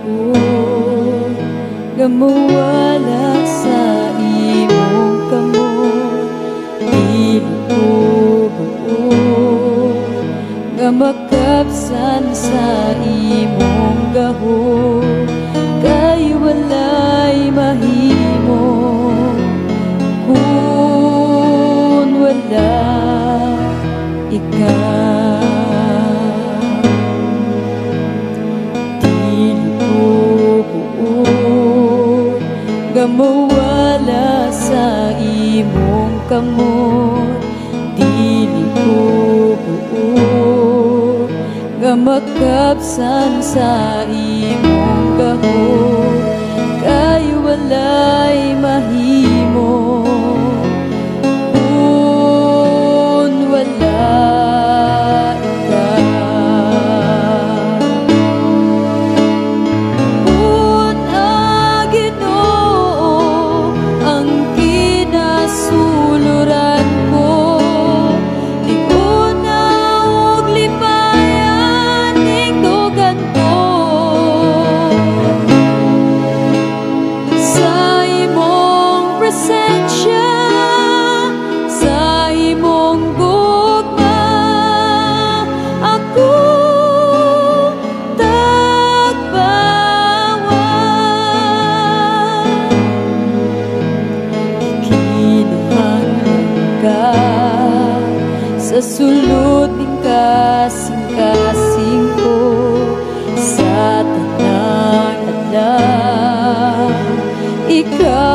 buot nga mawala sa imong kamot. Dili ko buot nga makabsan sa imong gahom, kay walay mahimo kung wala ikaw. Dili ko buot nga mawala sa imong kamot. Dili ko buot nga makabsan sa imong gahom, kay walay mahimo kung wala ikaw. Buot ang Ginoo ang kinasuluran ko, ligon na og lipayan ning dugan ko. Sa imong presensya, sa imong gugma, ako tagbawan. Kinahanglan ka sa sulod ning kasing-kasing ko, sa tanang adlaw ikaw